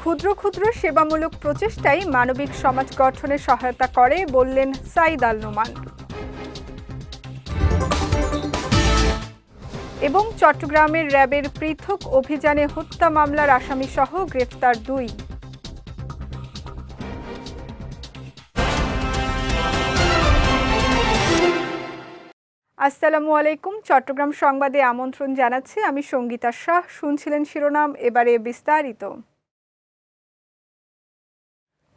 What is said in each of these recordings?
ক্ষুদ্র ক্ষুদ্র সেবামূলক প্রচেষ্টাই মানবিক সমাজ গঠনে সহায়তা করে বললেন সাইদ আল নোমান। এবং চট্টগ্রামের র্যাবের পৃথক অভিযানে হত্যা মামলার আসামিসহ গ্রেফতার 2। আসসালামু আলাইকুম। চট্টগ্রাম সংবাদে আমন্ত্রণ জানাচ্ছি আমি সঙ্গীতা শাহ। শুনছিলেন শিরোনাম, এবারে বিস্তারিত।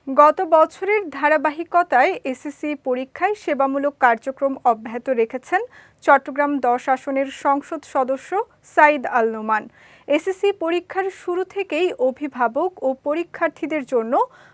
গত বছরের ধারাবাহিকতায় এসএসসি পরীক্ষায় সেবামূলক কার্যক্রম অব্যাহত রেখেছেন চট্টগ্রাম 10 আসনের সংসদ সদস্য সাইদ আল নোমান। এসএসসি পরীক্ষার শুরু থেকেই অভিভাবক ও পরীক্ষার্থীদের জন্য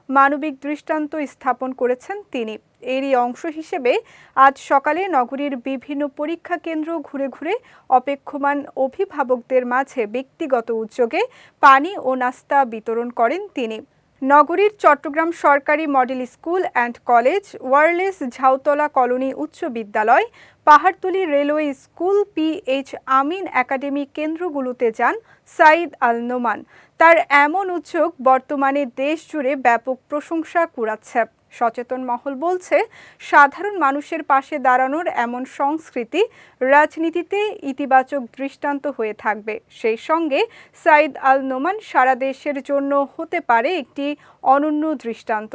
মানবিক দৃষ্টান্ত স্থাপন করেছেন তিনি। এরই অংশ হিসেবে আজ সকালে নগরীর বিভিন্ন পরীক্ষা কেন্দ্র ঘুরে ঘুরে অপেক্ষমান অভিভাবকদের মাঝে ব্যক্তিগত উদ্যোগে পানি ও নাস্তা বিতরণ করেন তিনি। নগরীর চট্টগ্রাম সরকারি model school and college, wireless Jhautala colony উচ্চ বিদ্যালয়, পাহাড়তলী রেলওয়ে স্কুল, PH আমিন একাডেমি কেন্দ্রগুলোতে যান সাইদ আল নোমান। তার এমন উদ্যোগ বর্তমানে দেশ জুড়ে ব্যাপক প্রশংসা কুড়াচ্ছে। সচেতন মহল বলছে, সাধারণ মানুষের পাশে দাঁড়ানোর এমন সংস্কৃতি রাজনীতিতে ইতিবাচক দৃষ্টান্ত হয়ে থাকবে। সেই সঙ্গে সাইদ আল নোমান সারা দেশের জন্য হতে পারে একটি অনন্য দৃষ্টান্ত।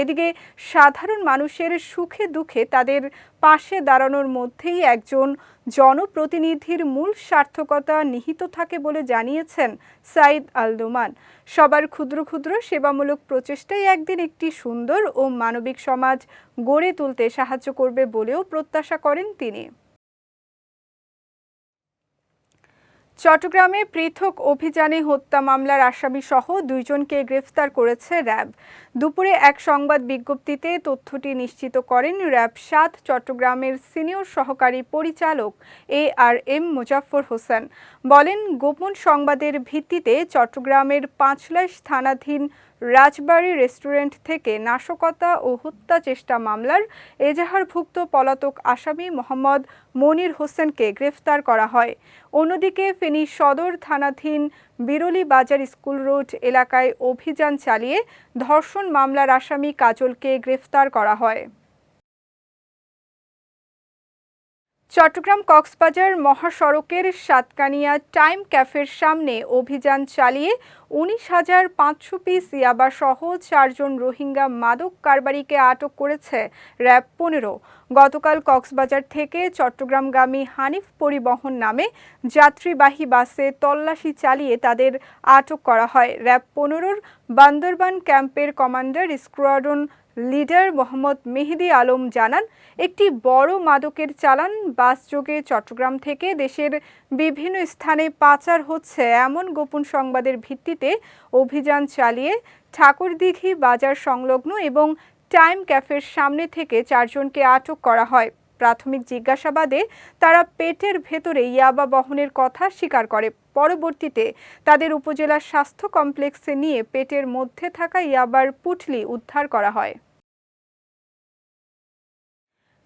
এদিকে সাধারণ মানুষের সুখে দুঃখে তাদের পাশে দাঁড়ানোর মধ্যেই একজন জনপ্রতিনিধির মূল সার্থকতা নিহিত থাকে বলে জানিয়েছেন সাইদ আল নোমান। সবার ক্ষুদ্র ক্ষুদ্র সেবামূলক প্রচেষ্টাই একদিন একটি সুন্দর ও মানবিক সমাজ গড়ে তুলতে সাহায্য করবে বলেও প্রত্যাশা করেন তিনি। চট্টগ্রামে পৃথক অভিযানে হত্যা মামলার আসামিসহ 2 জনকে গ্রেফতার করেছে র্যাব। দুপুরে এক সংবাদ বিজ্ঞপ্তিতে তথ্যটি নিশ্চিত করেন র্যাব 7 চট্টগ্রামের সিনিয়র সহকারী পরিচালক ARM মোজাফফর হোসেন। বলেন, গোপন সংবাদের ভিত্তিতে চট্টগ্রামের পাঁচলাইশ থানাধীন রাজবাড়ী রেস্টুরেন্ট থেকে নাশকতা ও হত্যা চেষ্টা মামলার এজাহারভুক্ত পলাতক আসামি মোহাম্মদ মনির হোসেনকে গ্রেফতার করা হয়। অন্যদিকে ফেনী সদর থানাধীন বিরলি বাজার স্কুল রোড এলাকায় অভিযান চালিয়ে ধর্ষণ মামলার আসামি কাজলকে গ্রেফতার করা হয়। চট্টগ্রাম কক্সবাজার মহাসড়কের সাতকানিয়া টাইম ক্যাফের সামনে অভিযান চালিয়ে 19,500 পিস ইয়াবা সহ 4 জন রোহিঙ্গা মাদক কারবারিকে আটক করেছে র্যাব 15। গতকাল কক্সবাজার থেকে চট্টগ্রামগামী হানিফ পরিবহন নামে যাত্রীবাহী বাসে তল্লাশি চালিয়ে তাদের আটক করা হয়। র্যাব 15-র বান্দরবান ক্যাম্পের কমান্ডার স্কোয়াড্রন লিডার মোহাম্মদ মেহেদি আলম জানান, একটি বড় মাদকের চালান বাসযোগে চট্টগ্রাম থেকে দেশের বিভিন্ন স্থানে পাচার হচ্ছে এমন গোপন সংবাদের ভিত্তিতে অভিযান চালিয়ে ঠাকুরদিঘি বাজার সংলগ্ন এবং টাইম ক্যাফের সামনে থেকে 4 জনকে আটক করা হয়। প্রাথমিক জিজ্ঞাসাবাদে তারা পেটের ভেতরে ইয়াবা বহনের কথা স্বীকার করে। পরবর্তীতে তাদের উপজেলা স্বাস্থ্য কমপ্লেক্সে নিয়ে পেটের মধ্যে থাকা ইয়াবার পুঁটলি উদ্ধার করা হয়।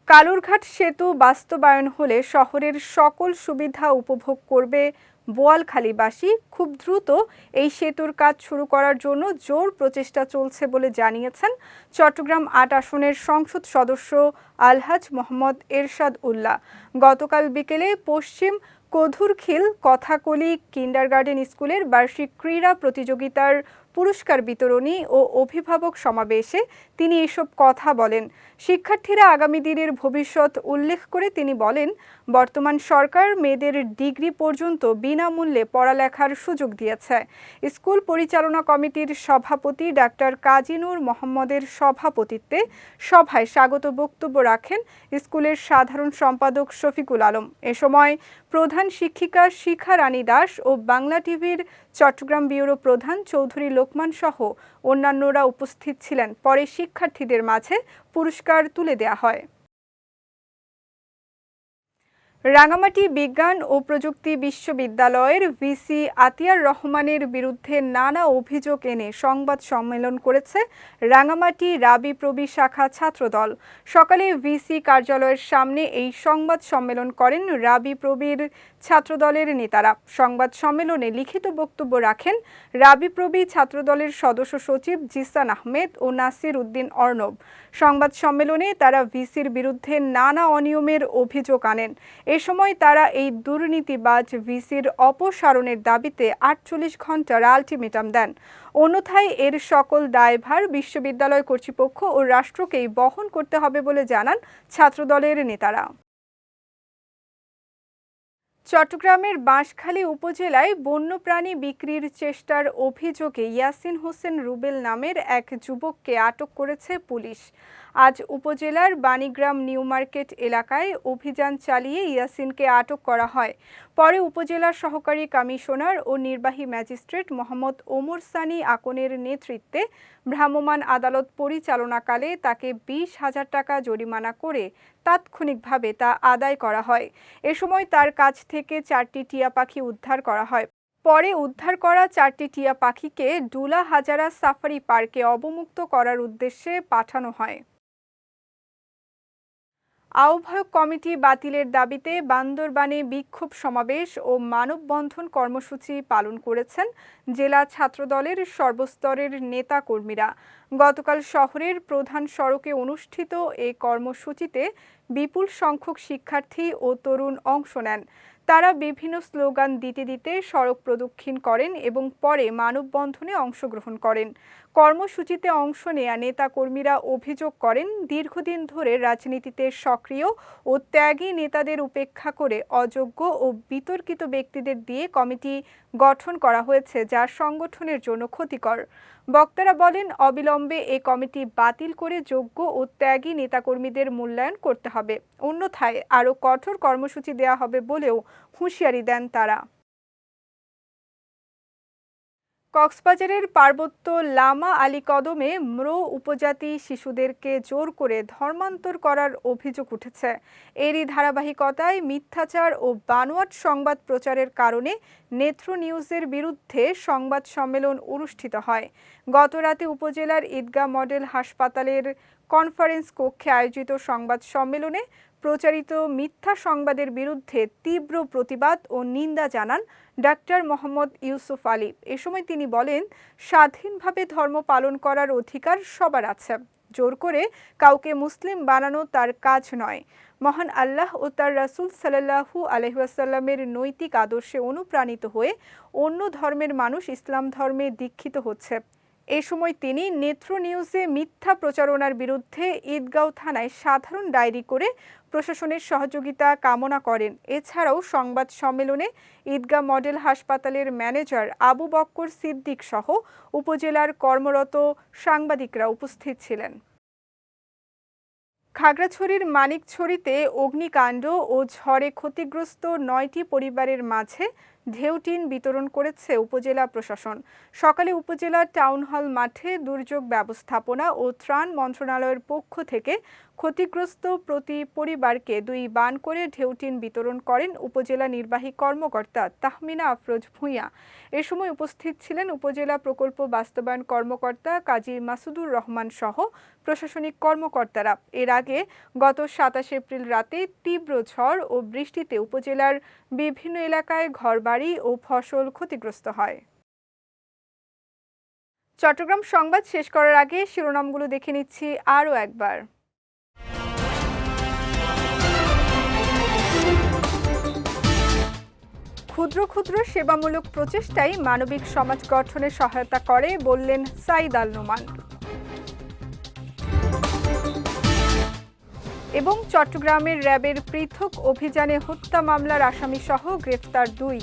কালুরঘাট সেতু বাস্তবায়ন হলে শহরের সকল সুবিধা উপভোগ করবে বোয়ালখালীবাসী। খুব দ্রুত এই সেতুর কাজ শুরু করার জন্য জোর প্রচেষ্টা চলছে বলে জানিয়েছেন চট্টগ্রাম 8 আসনের সংসদ সদস্য আলহাজ মোহাম্মদ এরশাদ উল্লাহ। গতকাল বিকেলে পশ্চিম কধুরখিল কথাকলি কিন্ডারগার্টেন স্কুলের বার্ষিক ক্রীড়া প্রতিযোগিতার পুরস্কার বিতরণী ও অভিভাবক সমাবেশে তিনি এসব কথা বলেন। শিক্ষার্থীরা আগামী দিনের ভবিষ্যৎ উল্লেখ করে তিনি বলেন, বর্তমান সরকার মেয়েদের ডিগ্রি পর্যন্ত বিনামূল্যে পড়ালেখার সুযোগ দিয়েছে। স্কুল পরিচালনা কমিটির সভাপতি ডাক্তার কাজী নূর মোহাম্মদের সভাপতিত্বে সভায় স্বাগত বক্তব্য রাখেন স্কুলের সাধারণ সম্পাদক শফিকুল আলম। এ সময় প্রধান শিক্ষিকা শিখা রানী দাস ও বাংলা টিভির চট্টগ্রাম ব্যুরো প্রধান চৌধুরী লোকমান সহ অন্যান্যরা উপস্থিত ছিলেন। পরে শিক্ষার্থীদের মাঝে পুরস্কার তুলে দেওয়া হয়। রাঙামাটি বিজ্ঞান ও প্রযুক্তি বিশ্ববিদ্যালয়ের ভিসি আতিয়ার রহমানের বিরুদ্ধে নানা অভিযোগ এনে সংবাদ সম্মেলন করেছে রাঙামাটি রাবি প্রবি শাখা ছাত্রদল। সকালে ভিসি কার্যালয়ের সামনে এই সংবাদ সম্মেলন করেন রাবি প্রবির ছাত্রদলের নেতারা। সংবাদ সম্মেলনে লিখিত বক্তব্য রাখেন রাবিপ্রবি ছাত্রদলের সদস্য সচিব জিসান আহমেদ ও নাসির উদ্দিন অর্ণব। সংবাদ সম্মেলনে তারা ভিসির বিরুদ্ধে নানা অনিয়মের অভিযোগ আনেন। এ সময় তারা এই দুর্নীতিবাজ ভিসির অপসারণের দাবিতে 48 ঘণ্টার আলটিমেটাম দেন। অন্যথায় এর সকল দায়ভার বিশ্ববিদ্যালয় কর্তৃপক্ষ ও রাষ্ট্রকেই বহন করতে হবে বলে জানান ছাত্রদলের নেতারা। চট্টগ্রামের বাঁশখালী উপজেলায় বন্যপ্রাণী বিক্রির চেষ্টার অভিযোগে ইয়াসিন হোসেন রুবেল নামের এক যুবককে আটক করেছে পুলিশ। আজ উপজেলার বাণীগ্রাম নিউ মার্কেট এলাকায় অভিযান চালিয়ে ইয়াসিনকে আটক করা হয়। পরে উপজেলার সহকারী কমিশনার ও নির্বাহী ম্যাজিস্ট্রেট মোহাম্মদ ওমর সানি আকনের নেতৃত্বে ভ্রাম্যমাণ আদালত পরিচালনাকালে তাকে 20,000 টাকা জরিমানা করে তাৎক্ষণিকভাবে তা আদায় করা হয়। এ সময় তার কাছ থেকে 4টি টিয়া পাখি উদ্ধার করা হয়। পরে উদ্ধার করা 4টি টিয়া পাখিকে ডুলা হাজারা সাফারি পার্কে অবমুক্ত করার উদ্দেশ্যে পাঠানো হয়। আহ্বায়ক কমিটি বাতিলের দাবিতে বান্দরবানে বিক্ষোভ সমাবেশ ও মানববন্ধন কর্মসূচি পালন করেছেন জেলা ছাত্রদলের সর্বস্তরের নেতাকর্মীরা। গতকাল শহরের প্রধান সড়কে অনুষ্ঠিত এই কর্মসূচিতে বিপুল সংখ্যক শিক্ষার্থী ও তরুণ অংশ নেন। তারা বিভিন্ন স্লোগান দিতে দিতে সড়ক প্রদক্ষিণ করেন এবং পরে মানববন্ধনে অংশগ্রহণ করেন। কর্মসূচিতে অংশ নেয়া নেতাকর্মীরা অভিযোগ করেন, দীর্ঘদিন ধরে রাজনীতিতে সক্রিয় ও ত্যাগী নেতাদের উপেক্ষা করে অযোগ্য ও বিতর্কিত ব্যক্তিদের দিয়ে কমিটি গঠন করা হয়েছে, যা সংগঠনের জন্য ক্ষতিকর। বক্তারা বলেন, অবিলম্বে এ কমিটি বাতিল করে যোগ্য ও ত্যাগী নেতাকর্মীদের মূল্যায়ন করতে হবে, অন্যথায় আরও কঠোর কর্মসূচি দেওয়া হবে বলেও হুঁশিয়ারি দেন তারা। কক্সবাজারের পার্বত্য লামা আলী কদমে ম্রো উপজাতি শিশুদেরকে জোর করে ধর্মান্তর করার অভিযোগ উঠেছে। এরই ধারাবাহিকতায় মিথ্যাচার ও বানোয়াট সংবাদ প্রচারের কারণে নেত্র নিউজের বিরুদ্ধে সংবাদ সম্মেলন অনুষ্ঠিত হয়। গতরাতে উপজেলার ঈদগাহ মডেল হাসপাতালের কনফারেন্স কক্ষে আয়োজিত সংবাদ সম্মেলনে প্রচারিত মিথ্যা সংবাদের বিরুদ্ধে তীব্র প্রতিবাদ ও নিন্দা জানান ডাক্তার মোহাম্মদ ইউসুফ আলী। এ সময় তিনি বলেন, স্বাধীনভাবে ধর্ম পালন করার অধিকার সবার আছে। জোর করে কাউকে মুসলিম বানানো তার কাজ নয়। মহান আল্লাহ ও তার রাসূল সাল্লাল্লাহু আলাইহি ওয়াসাল্লামের নৈতিক আদর্শে অনুপ্রাণিত হয়ে অন্য ধর্মের মানুষ ইসলাম ধর্মে দীক্ষিত হচ্ছে। এ সময় তিনি নেত্র নিউজে মিথ্যা প্রচারণার বিরুদ্ধে ঈদগাঁও থানায় সাধারণ ডায়েরি করে প্রশাসনের সহযোগিতা কামনা করেন। এছাড়াও সংবাদ সম্মেলনে ঈদগাহ মডেল হাসপাতালের ম্যানেজার আবু বক্কর সিদ্দিক সহ উপজেলার কর্মরত সাংবাদিকরা উপস্থিত ছিলেন। খাগড়াছড়ির মানিকছড়িতে অগ্নিকাণ্ড ও ঝড়ে ক্ষতিগ্রস্ত 9টি পরিবারের মাঝে ঢেউটিন বিতরণ করেছে উপজেলা প্রশাসন। সকালে উপজেলা টাউন হল মাঠে দুর্যোগ ব্যবস্থাপনা ও ত্রাণ মন্ত্রণালয়ের পক্ষ থেকে ক্ষতিগ্রস্ত প্রতি পরিবারকে 2 বান করে ঢেউটিন বিতরণ করেন উপজেলা নির্বাহী কর্মকর্তা তাহমিনা আফরোজ ভূঁইয়া। এ সময় উপস্থিত ছিলেন উপজেলা প্রকল্প বাস্তবায়ন কর্মকর্তা কাজী মাসুদুর রহমান সহ প্রশাসনিক কর্মকর্তারা। এর আগে গত 27 এপ্রিল রাতে তীব্র ঝড় ও বৃষ্টিতে উপজেলার বিভিন্ন এলাকায় ঘরবাড়ি ও ফসল ক্ষতিগ্রস্ত হয়। চট্টগ্রাম সংবাদ শেষ করার আগে শিরোনামগুলো দেখে নিচ্ছি আরও একবার। ক্ষুদ্র ক্ষুদ্র সেবামূলক প্রচেষ্টাই মানবিক সমাজ গঠনে সহায়তা করে বললেন সাইদ আল নোমান। এবং চট্টগ্রামের র্যাবের পৃথক অভিযানে হত্যা মামলার আসামিসহ গ্রেফতার 2।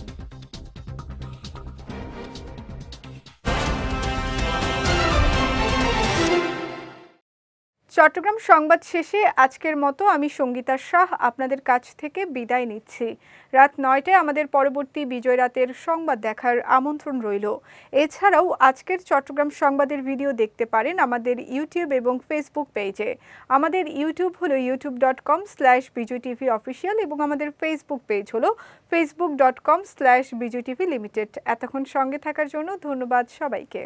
চট্টগ্রাম সংবাদ শেষে আজকের মতো আমি সঙ্গীতা শাহ আপনাদের কাছ থেকে বিদায় নিচ্ছি। রাত 9টায় আমাদের পরবর্তী বিজয় রাতের সংবাদ দেখার আমন্ত্রণ রইল। এছাড়াও আজকের চট্টগ্রাম সংবাদের ভিডিও দেখতে পারেন আমাদের ইউটিউব এবং ফেসবুক পেজে। আমাদের ইউটিউব হলো youtube.com/bijutv অফিসিয়াল এবং আমাদের ফেসবুক পেজ হলো facebook.com/bijutv limited। এতক্ষণ সঙ্গে থাকার জন্য ধন্যবাদ সবাইকে।